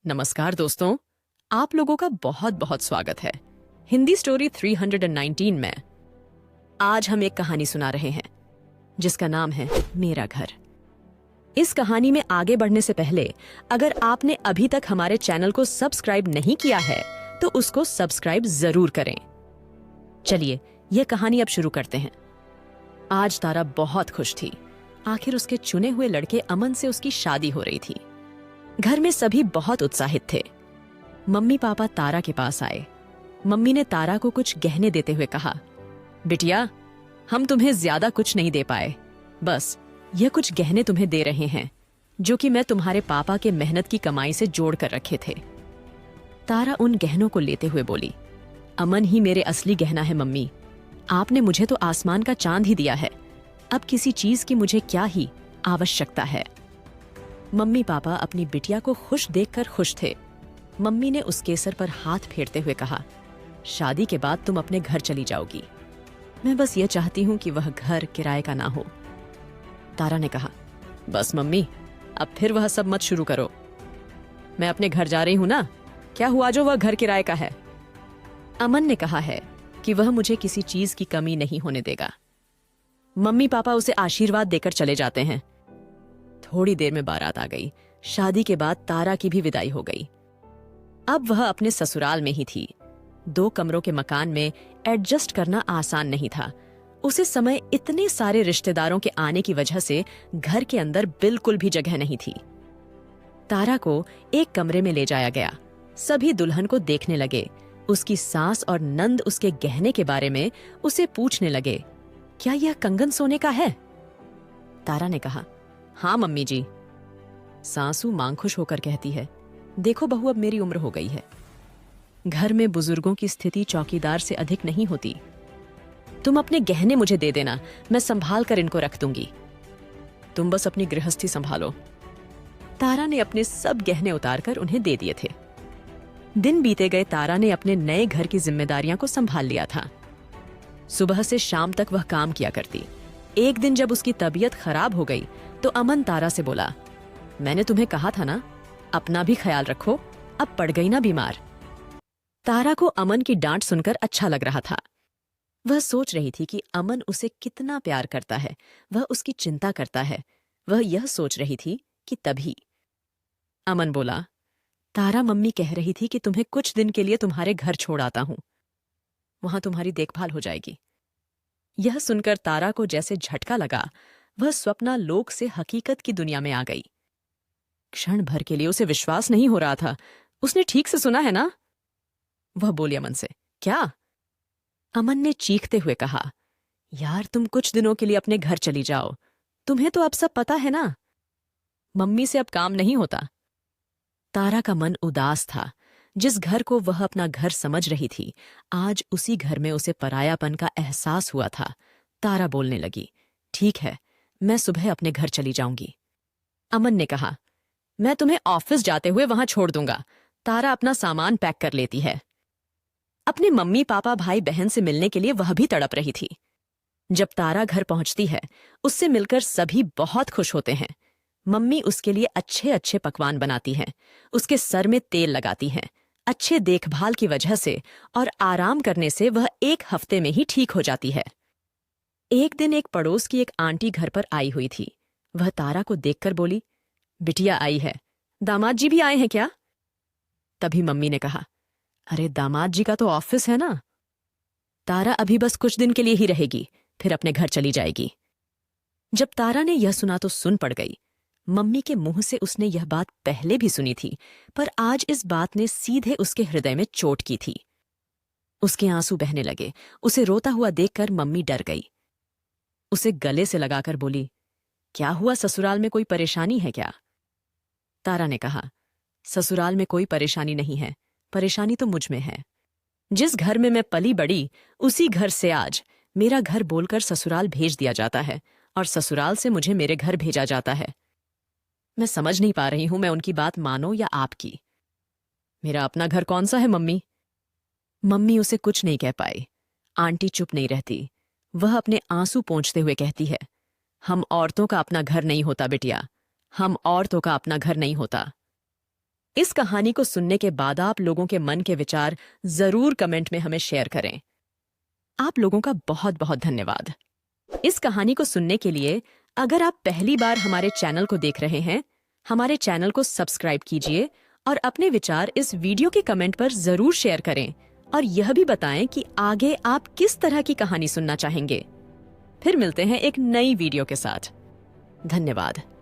नमस्कार दोस्तों, आप लोगों का बहुत बहुत स्वागत है हिंदी स्टोरी 319 में। आज हम एक कहानी सुना रहे हैं जिसका नाम है मेरा घर। इस कहानी में आगे बढ़ने से पहले अगर आपने अभी तक हमारे चैनल को सब्सक्राइब नहीं किया है तो उसको सब्सक्राइब जरूर करें। चलिए यह कहानी अब शुरू करते हैं। आज तारा बहुत खुश थी। आखिर उसके चुने हुए लड़के अमन से उसकी शादी हो रही थी। घर में सभी बहुत उत्साहित थे। मम्मी पापा तारा के पास आए। मम्मी ने तारा को कुछ गहने देते हुए कहा, बिटिया, हम तुम्हें ज्यादा कुछ नहीं दे पाए, बस यह कुछ गहने तुम्हें दे रहे हैं जो कि मैं तुम्हारे पापा के मेहनत की कमाई से जोड़ कर रखे थे। तारा उन गहनों को लेते हुए बोली, अमन ही मेरे असली गहना है मम्मी। आपने मुझे तो आसमान का चांद ही दिया है, अब किसी चीज की मुझे क्या ही आवश्यकता है। मम्मी पापा अपनी बिटिया को खुश देखकर खुश थे। मम्मी ने उसके सर पर हाथ फेरते हुए कहा, शादी के बाद तुम अपने घर चली जाओगी। मैं बस ये चाहती हूँ कि वह घर किराए का ना हो। तारा ने कहा, बस मम्मी, अब फिर वह सब मत शुरू करो। मैं अपने घर जा रही हूँ ना, क्या हुआ जो वह घर किराए का है। अमन ने कहा है कि वह मुझे किसी चीज की कमी नहीं होने देगा। मम्मी पापा उसे आशीर्वाद देकर चले जाते हैं। थोड़ी देर में बारात आ गई। शादी के बाद तारा की भी विदाई हो गई। अब वह अपने ससुराल में ही थी। 2 कमरों के मकान में एडजस्ट करना आसान नहीं था। उसे समय इतने सारे रिश्तेदारों के आने की वजह से घर के अंदर बिल्कुल भी जगह नहीं थी। तारा को एक कमरे में ले जाया गया। सभी दुल्हन को देखने लगे। उसकी सास और नंद उसके गहने के बारे में उसे पूछने लगे, क्या यह कंगन सोने का है? तारा ने कहा, हाँ मम्मी जी। सासू मांग खुश होकर कहती है, देखो बहू, अब मेरी उम्र हो गई है। घर में बुजुर्गों की स्थिति चौकीदार से अधिक नहीं होती। तुम अपने गहने मुझे दे देना, मैं संभाल कर इनको रख दूंगी। तुम बस अपनी गृहस्थी संभालो। तारा ने अपने सब गहने उतारकर उन्हें दे दिए थे। दिन बीते गए। तारा ने अपने नए घर की जिम्मेदारियां को संभाल लिया था। सुबह से शाम तक वह काम किया करती। एक दिन जब उसकी तबीयत खराब हो गई तो अमन तारा से बोला, मैंने तुम्हें कहा था ना, अपना भी ख्याल रखो, अब पड़ गई ना बीमार। तारा को अमन की डांट सुनकर अच्छा लग रहा था। वह सोच रही थी कि अमन उसे कितना प्यार करता है, वह उसकी चिंता करता है। वह यह सोच रही थी कि तभी अमन बोला, तारा, मम्मी कह रही थी कि तुम्हें कुछ दिन के लिए तुम्हारे घर छोड़ आता हूं, वहां तुम्हारी देखभाल हो जाएगी। यह सुनकर तारा को जैसे झटका लगा। वह स्वप्नालोक से हकीकत की दुनिया में आ गई। क्षण भर के लिए उसे विश्वास नहीं हो रहा था। उसने ठीक से सुना है ना? वह बोली अमन से, क्या? अमन ने चीखते हुए कहा, यार, तुम कुछ दिनों के लिए अपने घर चली जाओ। तुम्हें तो अब सब पता है ना, मम्मी से अब काम नहीं होता। तारा का मन उदास था। जिस घर को वह अपना घर समझ रही थी, आज उसी घर में उसे परायापन का एहसास हुआ था। तारा बोलने लगी, ठीक है, मैं सुबह अपने घर चली जाऊंगी। अमन ने कहा, मैं तुम्हें ऑफिस जाते हुए वहां छोड़ दूंगा। तारा अपना सामान पैक कर लेती है। अपने मम्मी पापा भाई बहन से मिलने के लिए वह भी तड़प रही थी। जब तारा घर पहुंचती है, उससे मिलकर सभी बहुत खुश होते हैं। मम्मी उसके लिए अच्छे अच्छे पकवान बनाती हैं, उसके सर में तेल लगाती हैं। अच्छे देखभाल की वजह से और आराम करने से वह 1 हफ्ते में ही ठीक हो जाती है। एक दिन एक पड़ोस की एक आंटी घर पर आई हुई थी। वह तारा को देखकर बोली, बिटिया आई है, दामाद जी भी आए हैं क्या? तभी मम्मी ने कहा, अरे दामाद जी का तो ऑफिस है ना। तारा अभी बस कुछ दिन के लिए ही रहेगी, फिर अपने घर चली जाएगी। जब तारा ने यह सुना तो सुन पड़ गई। मम्मी के मुंह से उसने यह बात पहले भी सुनी थी, पर आज इस बात ने सीधे उसके हृदय में चोट की थी। उसके आंसू बहने लगे। उसे रोता हुआ देखकर मम्मी डर गई। उसे गले से लगाकर बोली, क्या हुआ, ससुराल में कोई परेशानी है क्या? तारा ने कहा, ससुराल में कोई परेशानी नहीं है, परेशानी तो मुझ में है। जिस घर में मैं पली बड़ी, उसी घर से आज मेरा घर बोलकर ससुराल भेज दिया जाता है और ससुराल से मुझे मेरे घर भेजा जाता है। मैं समझ नहीं पा रही हूं, मैं उनकी बात मानो या आपकी। मेरा अपना घर कौन सा है मम्मी? मम्मी उसे कुछ नहीं कह पाई। आंटी चुप नहीं रहती। वह अपने आंसू पोंछते हुए कहती है, हम औरतों का अपना घर नहीं होता बिटिया, हम औरतों का अपना घर नहीं होता। इस कहानी को सुनने के बाद आप लोगों के मन के विचार जरूर कमेंट में हमें शेयर करें। आप लोगों का बहुत बहुत धन्यवाद। इस कहानी को सुनने के लिए अगर आप पहली बार हमारे चैनल को देख रहे हैं, हमारे चैनल को सब्सक्राइब कीजिए और अपने विचार इस वीडियो के कमेंट पर जरूर शेयर करें और यह भी बताएं कि आगे आप किस तरह की कहानी सुनना चाहेंगे। फिर मिलते हैं एक नई वीडियो के साथ। धन्यवाद।